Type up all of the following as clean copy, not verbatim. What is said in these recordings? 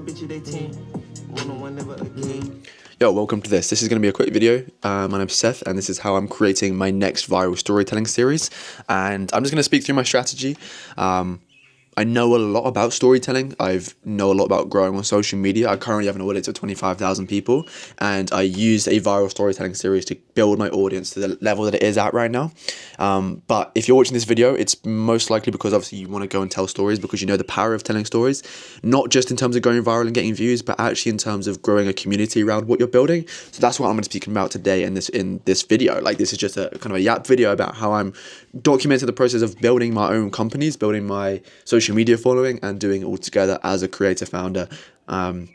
bitch at 18. One on one, never again. Yo, welcome to this. This is going to be a quick video. My name's Seth, and this is how I'm creating my next viral storytelling series. And I'm just going to speak through my strategy. I know a lot about storytelling. I know a lot about growing on social media. I currently have an audience of 25,000 people, and I used a viral storytelling series to build my audience to the level that it is at right now. But if you're watching this video, it's most likely because obviously you want to go and tell stories because you know the power of telling stories, not just in terms of going viral and getting views, but actually in terms of growing a community around what you're building. So that's what I'm going to be speaking about today in this video. Like, this is just a kind of a yap video about how I'm documenting the process of building my own companies, building my social media following, and doing it all together as a creator founder. It's going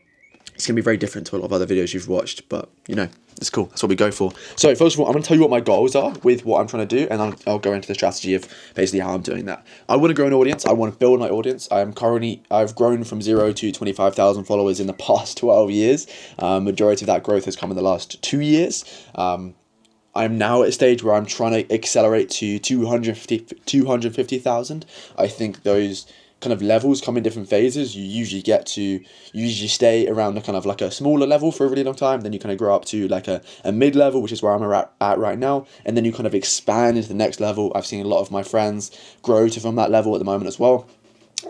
to be very different to a lot of other videos you've watched, but you know, it's cool. That's what we go for. So first of all, I'm going to tell you what my goals are with what I'm trying to do, and I'll go into the strategy of basically how I'm doing that. I want to grow an audience. I want to build my audience. I've grown from 0 to 25,000 followers in the past 12 years. Majority of that growth has come in the last 2 years. I'm now at a stage where I'm trying to accelerate to 250,000. I think those kind of levels come in different phases. You usually stay around the kind of like a smaller level for a really long time, then you kind of grow up to like a mid-level, which is where I'm at right now, and then you kind of expand into the next level. I've seen a lot of my friends grow to from that level at the moment as well.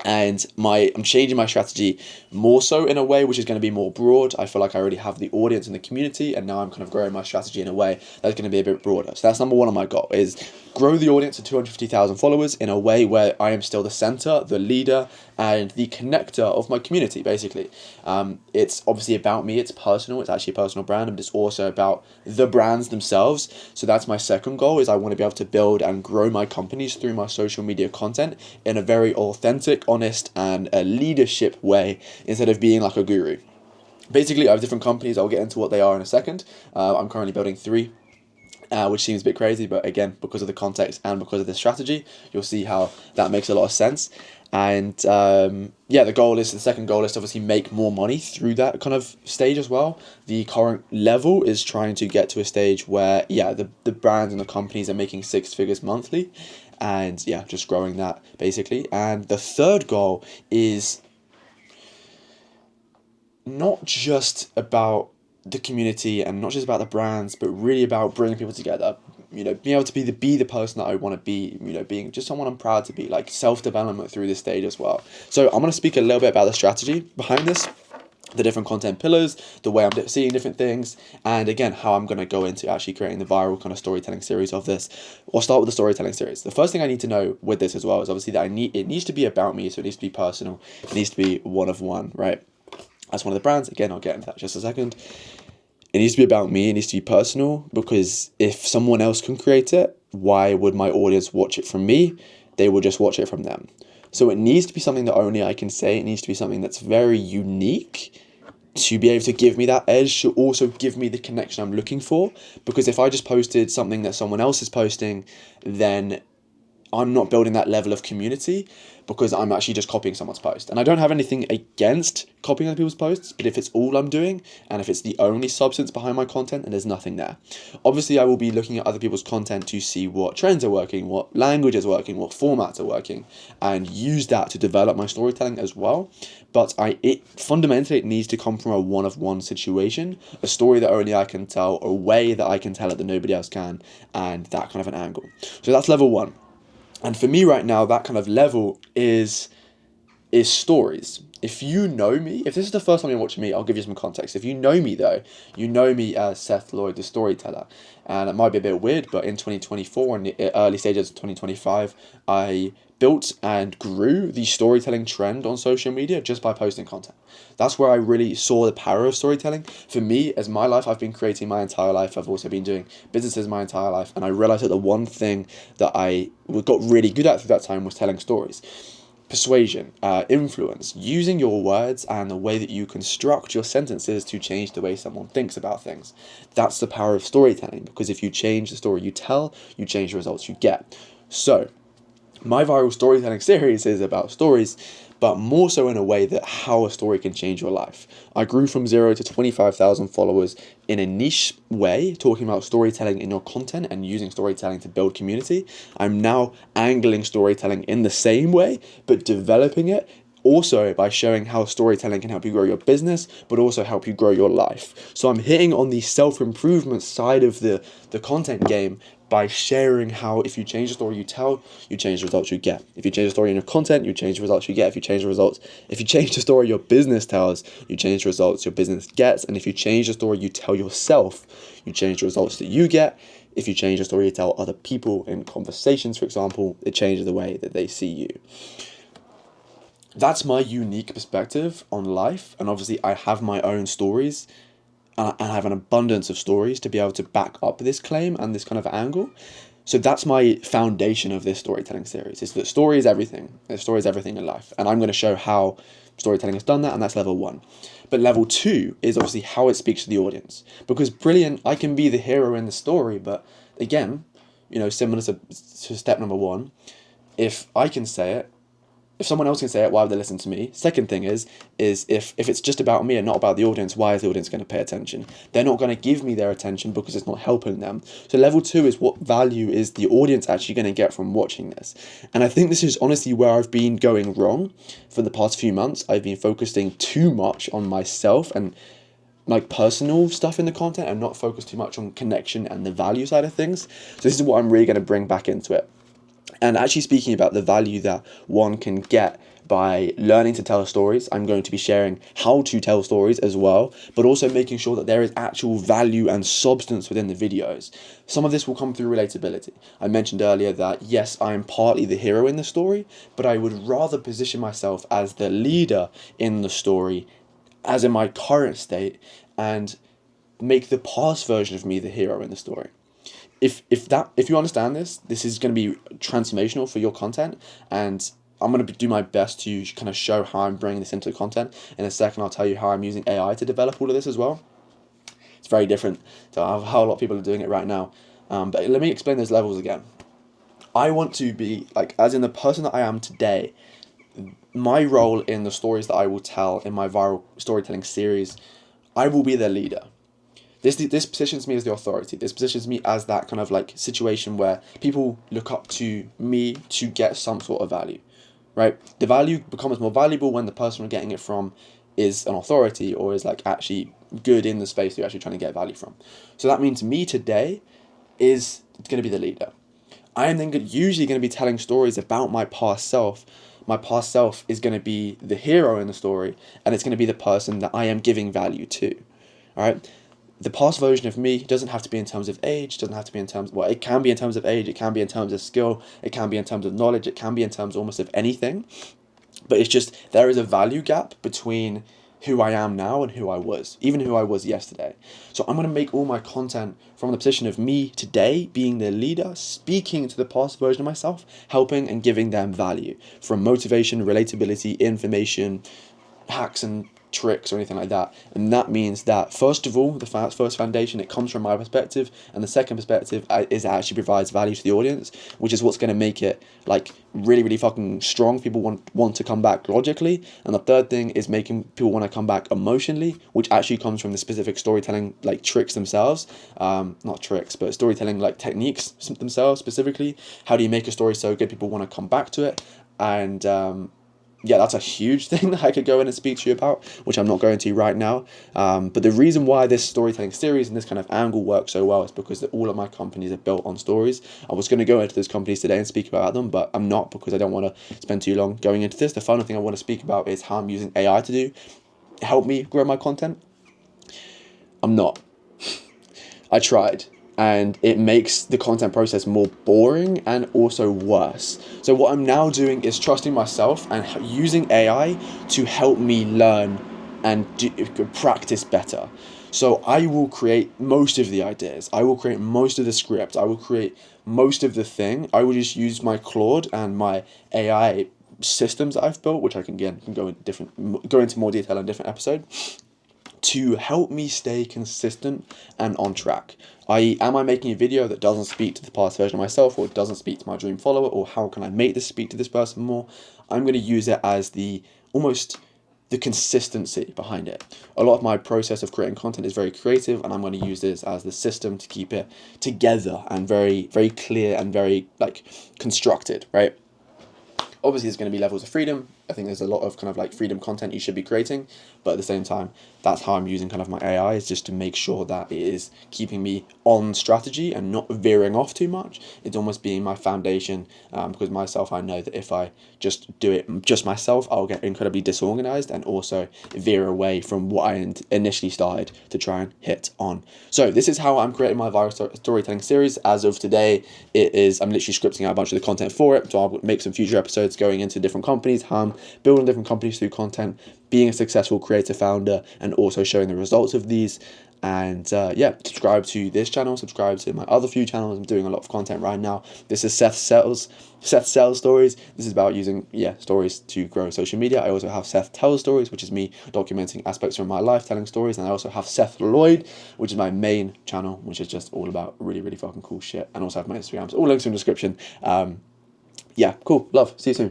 And I'm changing my strategy more so in a way which is going to be more broad. I feel like I already have the audience and the community, and now I'm kind of growing my strategy in a way that's going to be a bit broader. So that's number one on my goal, is grow the audience to 250,000 followers in a way where I am still the center, the leader, and the connector of my community, basically. It's obviously about me, it's personal, it's actually a personal brand, but it's also about the brands themselves. So that's my second goal, is I want to be able to build and grow my companies through my social media content in a very authentic, honest, and a leadership way, instead of being like a guru. Basically, I have different companies. I'll get into what they are in a second. I'm currently building 3. Which seems a bit crazy, but again, because of the context and because of the strategy, you'll see how that makes a lot of sense. And the second goal is to obviously make more money through that kind of stage as well. The current level is trying to get to a stage where, the brands and the companies are making 6 figures monthly, and just growing that basically. And the third goal is not just about the community and not just about the brands, but really about bringing people together. Being able to be the person that I want to be, being just someone I'm proud to be, like self-development through this stage as well. So I'm going to speak a little bit about the strategy behind this, the different content pillars, the way I'm seeing different things, and again, how I'm going to go into actually creating the viral kind of storytelling series of this. I'll start with the storytelling series. The first thing I need to know with this as well is obviously that it needs to be about me, so it needs to be personal. It needs to be one of one, right? That's one of the brands. Again, I'll get into that in just a second. It needs to be about me. It needs to be personal, because if someone else can create it, why would my audience watch it from me? They will just watch it from them. So it needs to be something that only I can say. It needs to be something that's very unique to be able to give me that edge, to also give me the connection I'm looking for. Because if I just posted something that someone else is posting, then I'm not building that level of community, because I'm actually just copying someone's post. And I don't have anything against copying other people's posts, but if it's all I'm doing, and if it's the only substance behind my content, and there's nothing there. Obviously, I will be looking at other people's content to see what trends are working, what language is working, what formats are working, and use that to develop my storytelling as well. But fundamentally, it needs to come from a one-of-one situation, a story that only I can tell, a way that I can tell it that nobody else can, and that kind of an angle. So that's level 1. And for me right now, that kind of level is stories. If you know me, if this is the first time you're watching me, I'll give you some context. If you know me though, you know me as Seth Lloyd, the storyteller. And it might be a bit weird, but in 2024, in the early stages of 2025, I built and grew the storytelling trend on social media just by posting content. That's where I really saw the power of storytelling. For me, as my life, I've been creating my entire life. I've also been doing businesses my entire life. And I realized that the one thing that I got really good at through that time was telling stories. Persuasion, influence, using your words and the way that you construct your sentences to change the way someone thinks about things. That's the power of storytelling, because if you change the story you tell, you change the results you get. So my viral storytelling series is about stories, but more so in a way that how a story can change your life. I grew from 0 to 25,000 followers in a niche way, talking about storytelling in your content and using storytelling to build community. I'm now angling storytelling in the same way, but developing it also by showing how storytelling can help you grow your business, but also help you grow your life. So I'm hitting on the self-improvement side of the content game by sharing how if you change the story you tell, you change the results you get. If you change the story in your content, you change the results you get. If you change the story your business tells, you change the results your business gets. And if you change the story you tell yourself, you change the results that you get. If you change the story you tell other people in conversations, for example, it changes the way that they see you. That's my unique perspective on life. And obviously I have my own stories. And I have an abundance of stories to be able to back up this claim and this kind of angle. So that's my foundation of this storytelling series, is that story is everything. Story is everything in life. And I'm going to show how storytelling has done that, and that's level 1. But level 2 is obviously how it speaks to the audience. Because brilliant, I can be the hero in the story, but again, similar to step number 1, if I can say it, if someone else can say it, why would they listen to me? Second thing is if it's just about me and not about the audience, why is the audience going to pay attention? They're not going to give me their attention because it's not helping them. So level 2 is what value is the audience actually going to get from watching this? And I think this is honestly where I've been going wrong for the past few months. I've been focusing too much on myself and like personal stuff in the content and not focus too much on connection and the value side of things. So this is what I'm really going to bring back into it. And actually speaking about the value that one can get by learning to tell stories, I'm going to be sharing how to tell stories as well, but also making sure that there is actual value and substance within the videos. Some of this will come through relatability. I mentioned earlier that yes, I am partly the hero in the story, but I would rather position myself as the leader in the story, as in my current state, and make the past version of me the hero in the story. If you understand this is going to be transformational for your content, and I'm going to do my best to kind of show how I'm bringing this into content. In a second, I'll tell you how I'm using AI to develop all of this as well. It's very different to how a lot of people are doing it right now. But let me explain those levels again. I want to be, as in the person that I am today, my role in the stories that I will tell in my viral storytelling series, I will be their leader. This positions me as the authority. This positions me as that kind of situation where people look up to me to get some sort of value, right? The value becomes more valuable when the person we're getting it from is an authority or is actually good in the space you're actually trying to get value from. So that means me today is going to be the leader. I am then usually going to be telling stories about my past self. My past self is going to be the hero in the story, and it's going to be the person that I am giving value to, all right? The past version of me doesn't have to be in terms of age, doesn't have to be in terms, well, it can be in terms of age, it can be in terms of skill, it can be in terms of knowledge, it can be in terms almost of anything. But it's just, there is a value gap between who I am now and who I was, even who I was yesterday. So I'm going to make all my content from the position of me today, being the leader, speaking to the past version of myself, helping and giving them value from motivation, relatability, information, hacks and tricks or anything like that. And that means that first of all, the first foundation, it comes from my perspective, and the second perspective is it actually provides value to the audience, which is what's going to make it really, really fucking strong. People want to come back logically. And the third thing is making people want to come back emotionally, which actually comes from the specific storytelling tricks themselves. Not tricks, but storytelling techniques themselves specifically. How do you make a story so good people want to come back to it? And yeah, that's a huge thing that I could go in and speak to you about, which I'm not going to right now. But the reason why this storytelling series and this kind of angle works so well is because all of my companies are built on stories. I was going to go into those companies today and speak about them, but I'm not, because I don't want to spend too long going into this. The final thing I want to speak about is how I'm using AI to help me grow my content. I'm not. I tried. And it makes the content process more boring and also worse. So what I'm now doing is trusting myself and using AI to help me learn and practice better. So I will create most of the ideas. I will create most of the script. I will create most of the thing. I will just use my Claude and my AI systems that I've built, which I can go into more detail in a different episode, to help me stay consistent and on track. Am I making a video that doesn't speak to the past version of myself, or doesn't speak to my dream follower, or how can I make this speak to this person more? I'm going to use it as the consistency behind it. A lot of my process of creating content is very creative, and I'm going to use this as the system to keep it together and very, very clear and very constructed, right? Obviously, there's going to be levels of freedom. I think there's a lot of kind of like freedom content you should be creating, but at the same time, that's how I'm using kind of my AI, is just to make sure that it is keeping me on strategy and not veering off too much. It's almost being my foundation, because myself, I know that if I just do it just myself, I'll get incredibly disorganized and also veer away from what I initially started to try and hit on. So this is how I'm creating my viral storytelling series. As of today, I'm literally scripting out a bunch of the content for it. So I'll make some future episodes going into different companies, how I'm building different companies through content, being a successful creator founder, and also showing the results of these. And yeah, subscribe to this channel, subscribe to my other few channels. I'm doing a lot of content right now. This is Seth Sells Stories. This is about using stories to grow social media. I also have Seth Tells Stories, which is me documenting aspects from my life, telling stories. And I also have Seth Lloyd, which is my main channel, which is just all about really, really fucking cool shit. And also have my Instagrams, all links in the description. Yeah, cool, love, see you soon.